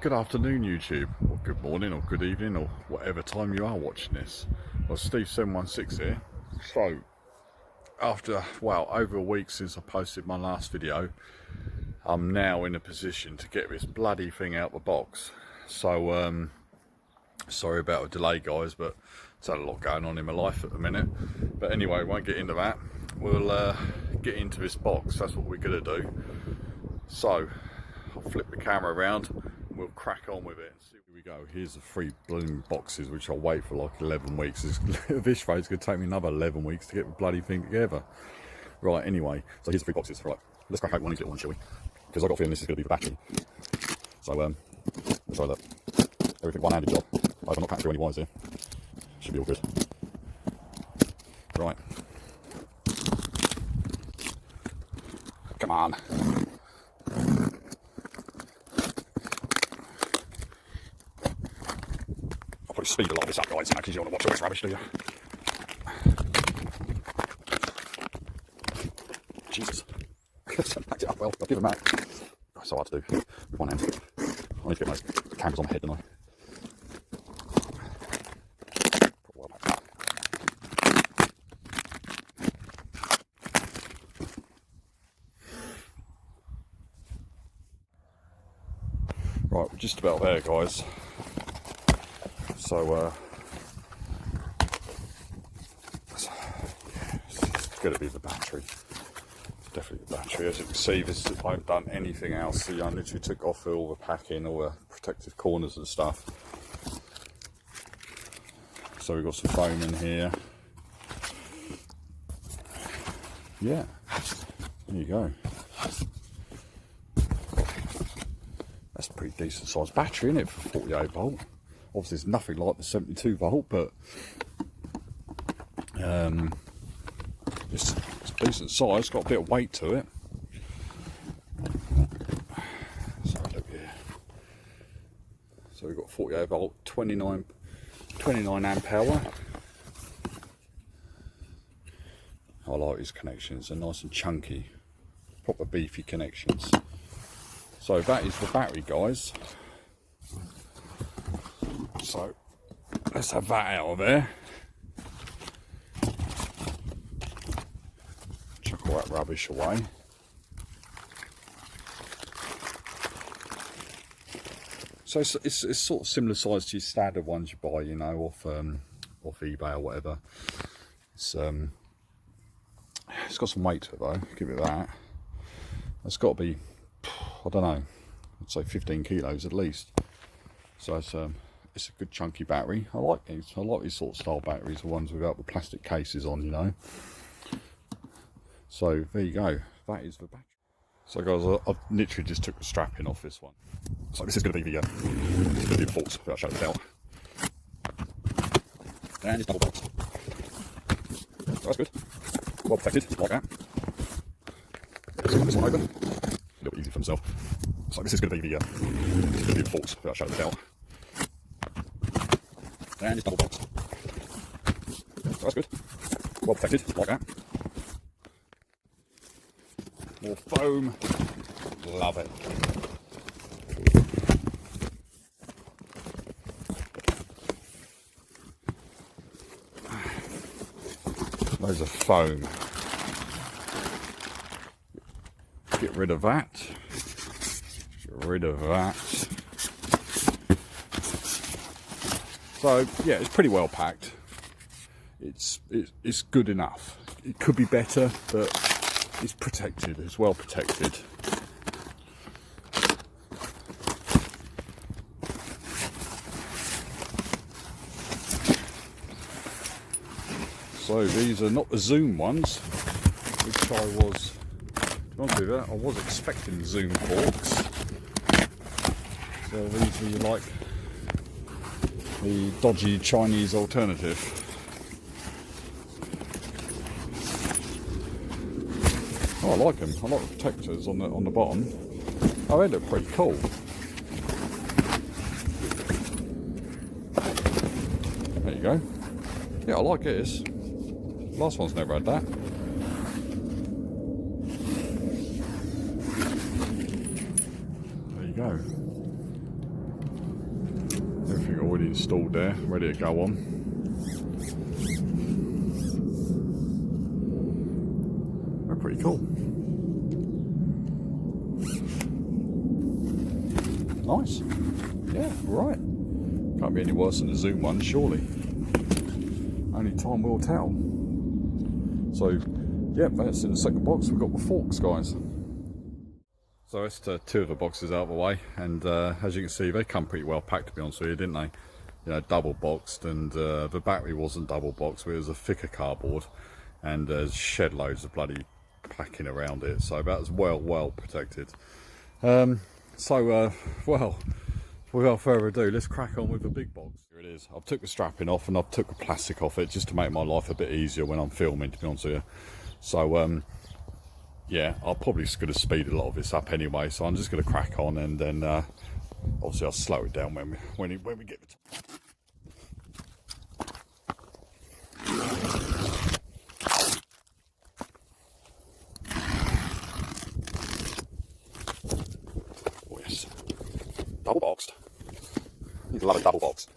Good afternoon, YouTube, or good morning, or good evening, or whatever time you are watching this. Well, Steve716 here. So, after, well, over a week since I posted my last video, I'm now in a position to get this bloody thing out the box. So, sorry about the delay, guys, but there's had a lot going on in my life at the minute. But anyway, won't get into that. We'll get into this box. That's what we're going to do. So, I'll flip the camera around. We'll crack on with it. Here we go. Here's the 3 blooming boxes, which I'll wait for like 11 weeks. This rate's going to take me another 11 weeks to get the bloody thing together. Right, anyway, so here's the 3 boxes. Right, let's crack out one of these little ones, shall we? Because I've got a feeling this is going to be the battery. So, let's try that. Everything one-handed job. I hope I'm not cutting through any wires here. Should be all good. Right. Come on. I'll probably speed a lot of this up, guys, because you don't want to watch all this rubbish, do you? Jesus. Packed it up well. I'll give them out. Oh, it's so hard to do with one hand. I need to get those cameras on my head, don't I? Right, we're just about there, guys. So, it's going to be the battery. Definitely the battery. As you can see, this I haven't done anything else. See, I literally took off all the packing, all the protective corners and stuff. So we've got some foam in here. Yeah, there you go. That's a pretty decent sized battery, isn't it, for 48 volt? Obviously, it's nothing like the 72 volt, but it's decent size. Got a bit of weight to it. So look here. So we've got 48 volt, 29 amp hour. I like these connections. They're nice and chunky, proper beefy connections. So that is the battery, guys. So let's have that out of there. Chuck all that rubbish away. So it's sort of similar size to your standard ones you buy, you know, off eBay or whatever. It's got some weight to it though. Give it that. It's got to be, I don't know, I'd say 15 kilos at least. So it's a good chunky battery. I like these. I like these sort of style batteries, the ones without the plastic cases on, you know. So there you go. That is the battery. So guys, I literally just took the strapping off this one. So this is going to be the bolts that I showed the belt. And it's double bolts. So that's good. Well protected, like that. Let's put this one open. A little easy for myself. So this is going to be the bolts that I showed the belt. And it's double bolts. So that's good. Well protected, like that. More foam. Love it. Loads of foam. Get rid of that. Get rid of that. So yeah, it's pretty well packed. It's good enough. It could be better, but it's protected. It's well protected. So these are not the Zoom ones, which I was, to be honest with you, I was expecting Zoom forks. So these are like the dodgy Chinese alternative. Oh, I like them. I like the protectors on the bottom. Oh, they look pretty cool. There you go. Yeah, I like this. Last one's never had that. There you go. installed there, ready to go on. They're pretty cool. Nice. Yeah, right. Can't be any worse than the Zoom one, surely. Only time will tell. So, yeah, that's in the second box. We've got the forks, guys. So that's two of the boxes out of the way, and as you can see, they come pretty well packed, to be honest with you, didn't they? You know, double boxed, and the battery wasn't double boxed, but it was a thicker cardboard, and there's shed loads of bloody packing around it, so that was well protected. Well, without further ado, let's crack on with the big box. Here it is. I've took the strapping off and I've took the plastic off it just to make my life a bit easier when I'm filming, to be honest with you. So yeah, I'll probably just going to speed a lot of this up anyway, so I'm just going to crack on, and then obviously I'll slow it down when we get the time. Oh yes, double boxed. Need a lot of double box.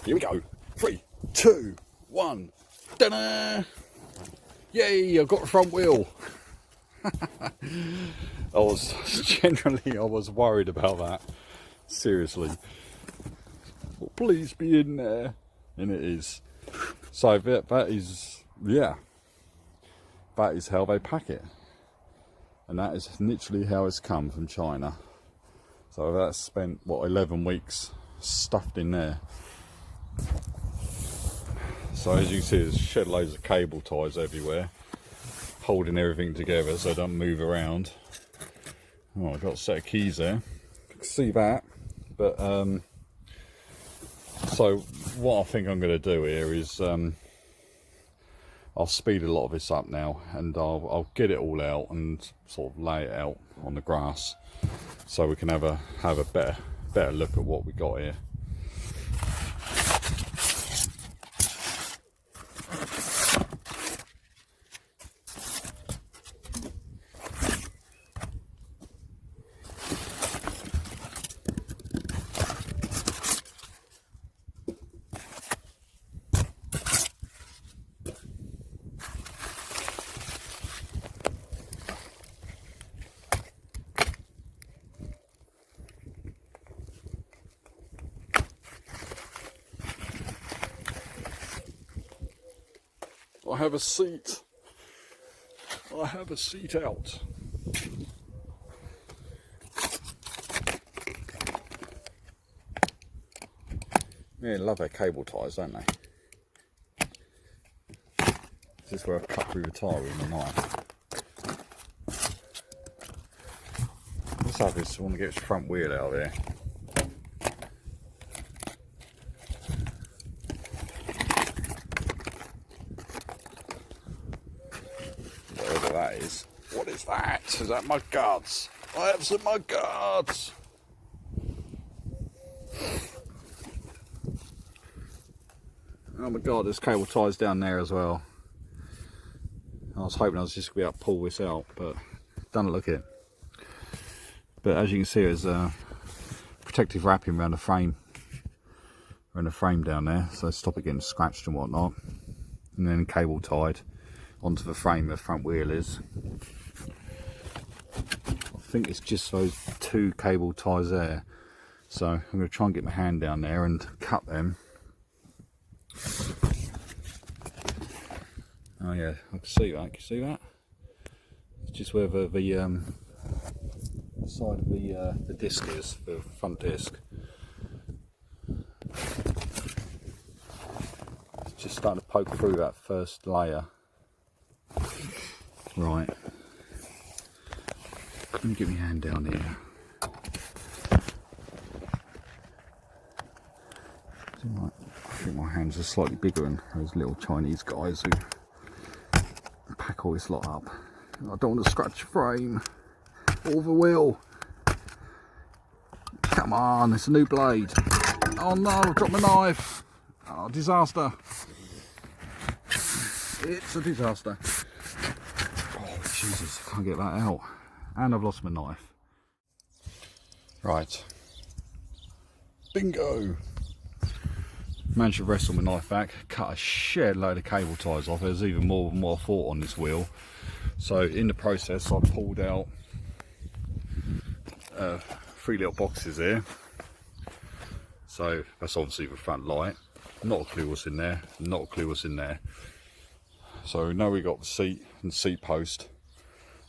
Here we go. 3, 2, 1. Ta-da! Yay! I got the front wheel. I was worried about that. Seriously. Well, please be in there, and it is. So that is, yeah. That is how they pack it. And that is literally how it's come from China. So that's spent, what, 11 weeks stuffed in there. So as you can see, there's shed loads of cable ties everywhere, holding everything together so it don't move around. Oh, I've got a set of keys there. You can see that. But, so what I think I'm going to do here is, I'll speed a lot of this up now, and I'll get it all out and sort of lay it out on the grass so we can have a better look at what we got here. I have a seat. I have a seat out. Yeah, love their cable ties, don't they? This is where I cut through the tire with my knife. Let's have this. I want to get its front wheel out of there. That is. What is that? Is that mud guards? I have some mud guards. Oh my god, there's cable ties down there as well. I was hoping I was just going to be able to pull this out, but don't look it. But as you can see, there's protective wrapping around the frame. Around the frame down there, so stop it getting scratched and whatnot. And then cable tied onto the frame where the front wheel is. I think it's just those two cable ties there. So I'm going to try and get my hand down there and cut them. Oh yeah, I can see that. Can you see that? It's just where the side of the disc is, the front disc. It's just starting to poke through that first layer. Right, let me get my hand down here. I think my hands are slightly bigger than those little Chinese guys who pack all this lot up. I don't want to scratch the frame or the wheel. Come on, it's a new blade. Oh no, I've dropped my knife. Oh, disaster. It's a disaster. Oh Jesus, I can't get that out. And I've lost my knife. Right. Bingo! Managed to wrestle my knife back, cut a shed load of cable ties off. There's even more than what I thought on this wheel. So in the process I pulled out 3 little boxes here. So that's obviously the front light. Not a clue what's in there, not a clue what's in there. So now we got the seat and seat post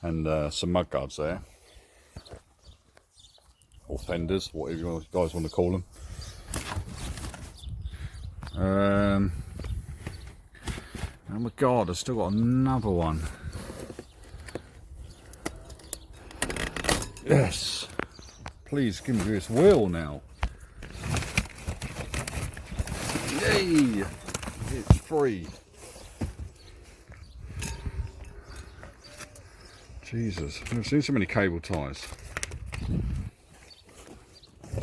and some mud guards there. Or fenders, whatever you guys want to call them. Oh my god, I've still got another one. Yes, please give me this wheel now. Yay, it's free. Jesus, I've never seen so many cable ties.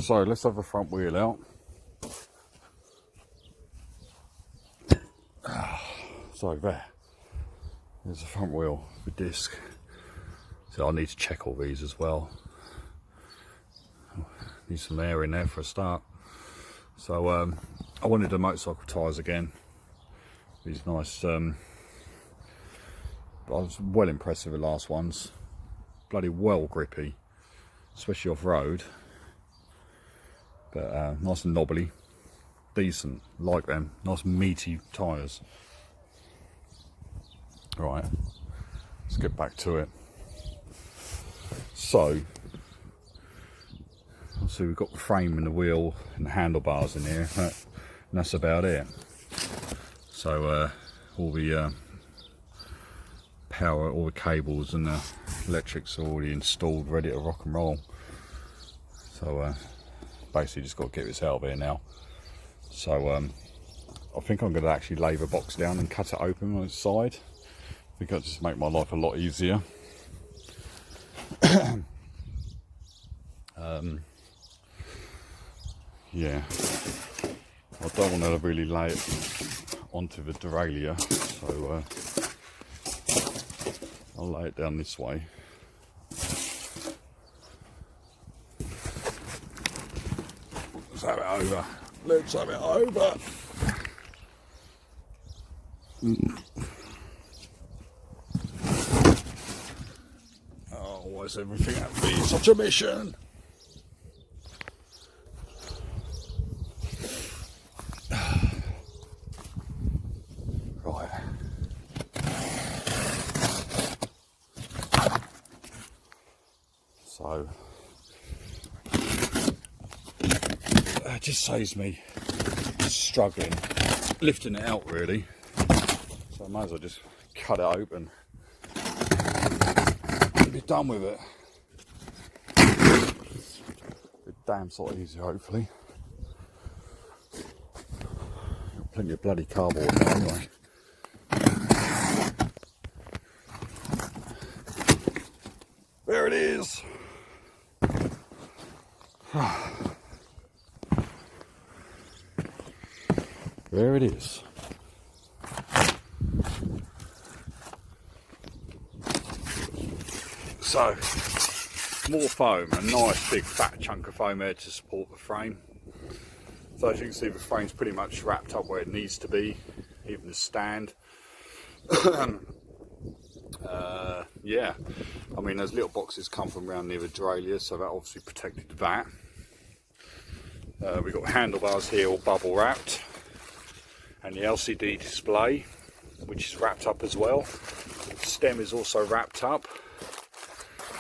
So let's have the front wheel out. So there's the front wheel, the disc. So I need to check all these as well. Need some air in there for a start. So I wanted the motorcycle tyres again. These nice, I was well impressed with the last ones. Bloody well grippy, especially off road. But nice and knobbly, decent, like them, nice meaty tyres. Right, let's get back to it. So we've got the frame and the wheel and the handlebars in here, and that's about it. So all the power, all the cables and the electrics are already installed, ready to rock and roll. So basically just got to get this out of here now. So I think I'm going to actually lay the box down and cut it open on its side. I think that'll just make my life a lot easier. Yeah, I don't want to really lay it onto the derailleur, so I'll lay it down this way. Let's have it over. Let's have it over. Oh, why is everything have to be such a mission? Right. So it just saves me struggling lifting it out really. So I might as well just cut it open and be done with it. Be damn sort of easy hopefully. Plenty of bloody cardboard now anyway. There it is. There it is. So, more foam, a nice big fat chunk of foam there to support the frame. So as you can see, the frame's pretty much wrapped up where it needs to be, even the stand. Yeah, I mean those little boxes come from around near the derailleur, so that obviously protected that. We've got handlebars here all bubble wrapped, and the LCD display, which is wrapped up as well. The stem is also wrapped up,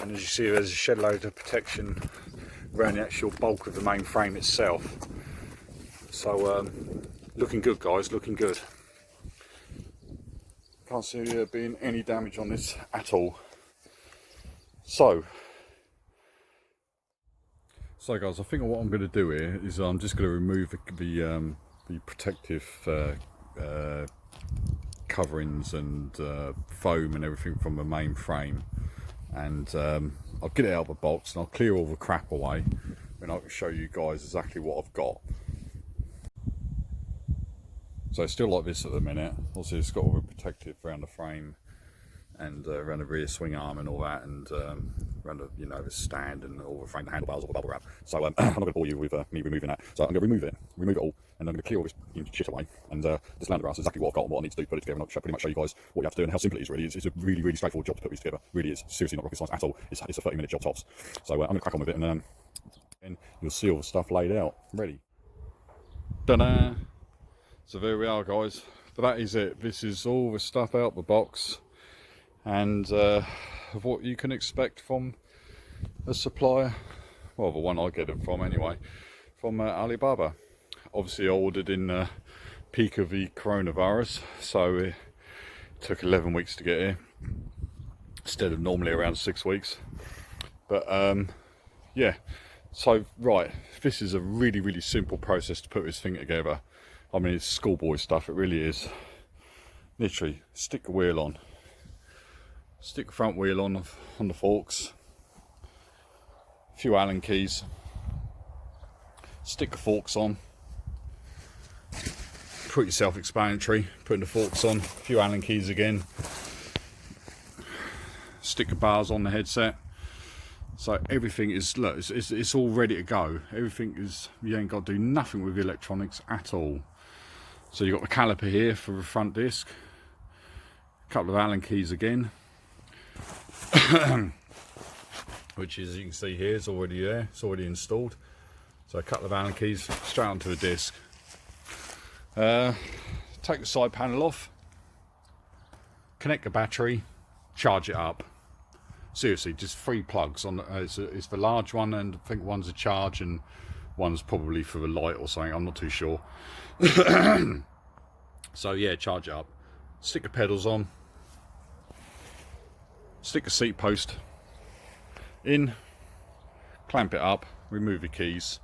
and as you see there's a shed load of protection around the actual bulk of the main frame itself. So looking good guys, looking good. Can't see there being any damage on this at all. So guys, I think what I'm going to do here is I'm just going to remove the protective coverings and foam and everything from the main frame, and I'll get it out of the box and I'll clear all the crap away, and I can show you guys exactly what I've got. So it's still like this at the minute. Also it's got all the protective around the frame and around the rear swing arm and all that, and around the, you know, the stand and all the frame, the handlebars, all the bubble wrap. So I'm not going to bore you with me removing that. So I'm going to remove it all, and I'm going to clear all this shit away, and just land the grass exactly what I've got and what I need to do to put it together, and I'll pretty much show you guys what you have to do and how simple it is. Really, it's a really, really straightforward job to put these together. Really is, seriously not rocket science at all. It's a 30-minute job tops. So I'm going to crack on with it, and you'll see all the stuff laid out, ready. Ta-da! So there we are, guys. But that is it. This is all the stuff out the box, and of what you can expect from a supplier. Well, the one I get it from anyway, from Alibaba. Obviously I ordered in the peak of the coronavirus, so it took 11 weeks to get here instead of normally around 6 weeks. But yeah, so right, this is a really, really simple process to put this thing together. I mean, it's schoolboy stuff, it really is. Literally, stick the wheel on, stick the front wheel on the forks, a few Allen keys, stick the forks on. Pretty self-explanatory, putting the forks on, a few Allen keys again, stick the bars on the headset. So everything is, look, it's all ready to go. Everything is, you ain't got to do nothing with the electronics at all. So you've got the caliper here for the front disc, a couple of Allen keys again, which is, you can see here, is already there, it's already installed. So a couple of Allen keys straight onto the disc. Take the side panel off, connect the battery, charge it up. Seriously, just 3 plugs on. It's the large one, and I think one's a charge and one's probably for the light or something, I'm not too sure. So yeah, charge it up, stick the pedals on, stick the seat post in, clamp it up, remove the keys,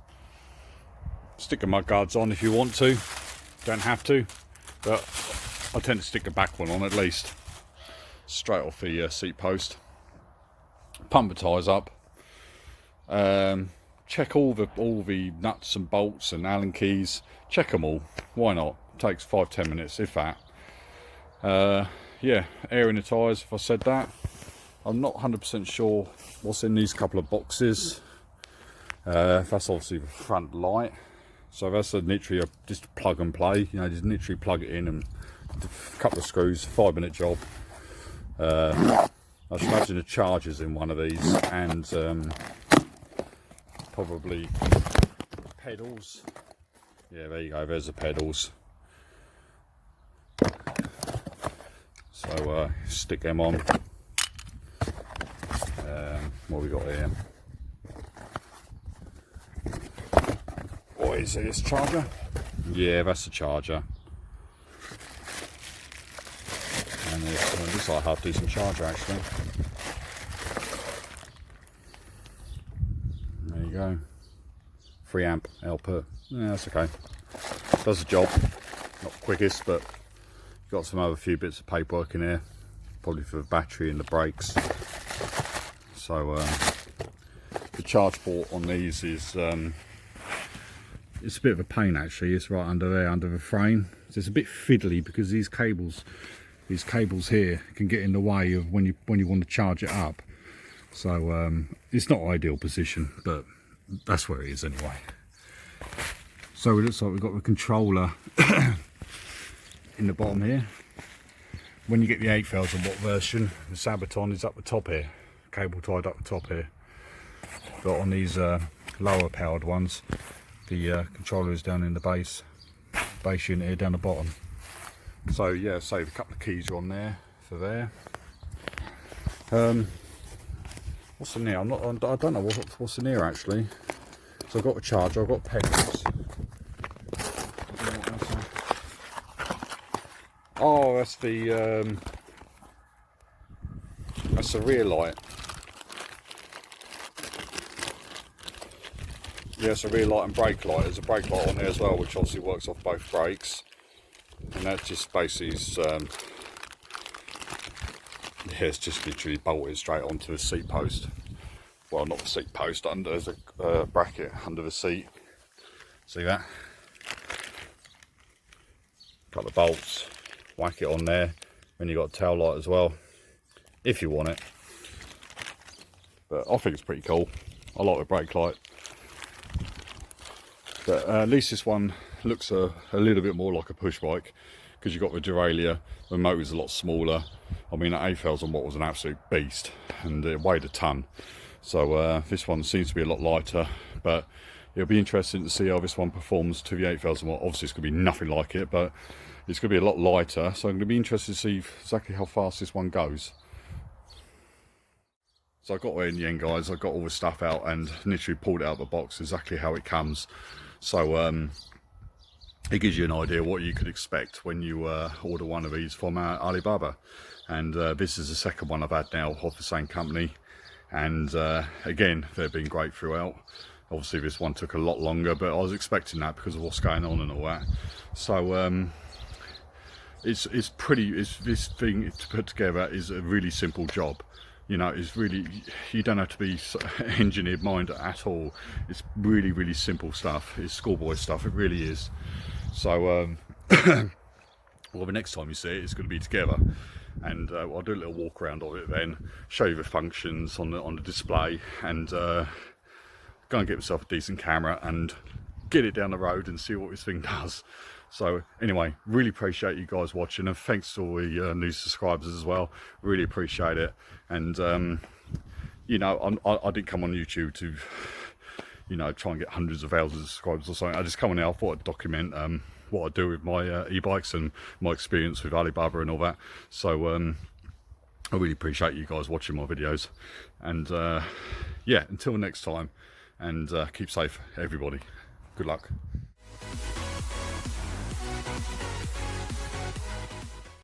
stick the mud guards on if you want to, don't have to, but I tend to stick the back one on at least, straight off the seat post. Pump the tyres up, check all the nuts and bolts and Allen keys, check them all, why not? Takes 5-10 minutes, if that. Yeah, air in the tyres, if I said that. I'm not 100% sure what's in these couple of boxes. That's obviously the front light, so that's literally just a plug and play, you know, just literally plug it in and a couple of screws, 5-minute job. I should imagine the charger's in one of these, and probably pedals. Yeah, there you go, there's the pedals. So stick them on. What we got here? What is this, charger? Yeah, that's the charger. And it looks like a half decent charger actually. There you go. 3 amp output. Yeah, that's okay. Does the job. Not the quickest, but got some other few bits of paperwork in here, probably for the battery and the brakes. So the charge port on these is it's a bit of a pain actually. It's right under there, under the frame. So it's a bit fiddly because these cables here can get in the way of when you want to charge it up. So it's not ideal position, but that's where it is anyway. So it looks like we've got the controller in the bottom here. When you get the 8,000 watt version, the Sabaton is up the top here, cable tied up the top here. But on these lower powered ones, the controller is down in the base unit here down the bottom. So yeah, so a couple of keys are on there for there. What's in here? I don't know what's in here actually. So I've got a charger, I've got pedals. Oh, that's the rear light. Yeah, it's a rear light and brake light. There's a brake light on there as well, which obviously works off both brakes. And that just basically is, yeah, it's just literally bolted straight onto the seat post. Well, not the seat post, there's a bracket under the seat. See that? Couple of bolts, whack it on there. Then you've got a tail light as well. if you want it. But I think it's pretty cool. I like the brake light. But at least this one looks a little bit more like a push bike, because you've got the derailleur, the motor's a lot smaller. I mean, that 8000 watt was an absolute beast, and it weighed a ton. So this one seems to be a lot lighter, but it'll be interesting to see how this one performs to the 8000 watt. Obviously it's going to be nothing like it, but it's going to be a lot lighter, so I'm going to be interested to see exactly how fast this one goes. So I got there in the end, guys. I got all the stuff out and literally pulled it out of the box exactly how it comes. So it gives you an idea what you could expect when you order one of these from Alibaba. And this is the second one I've had now of the same company. And again, they've been great throughout. Obviously this one took a lot longer, but I was expecting that because of what's going on and all that. So this thing to put together is a really simple job. You know, it's really, you don't have to be engineered mind at all. It's really, really simple stuff. It's schoolboy stuff, it really is. So well, the next time you see it, it's going to be together, and I'll do a little walk around of it then, show you the functions on the display, and go and get myself a decent camera and get it down the road and see what this thing does. So anyway, really appreciate you guys watching, and thanks to all the new subscribers as well. Really appreciate it. And you know, I didn't come on YouTube to, you know, try and get hundreds of thousands of subscribers or something. I just come on here, I thought I'd document what I do with my e-bikes and my experience with Alibaba and all that. So I really appreciate you guys watching my videos, and yeah, until next time, and keep safe everybody. Good luck.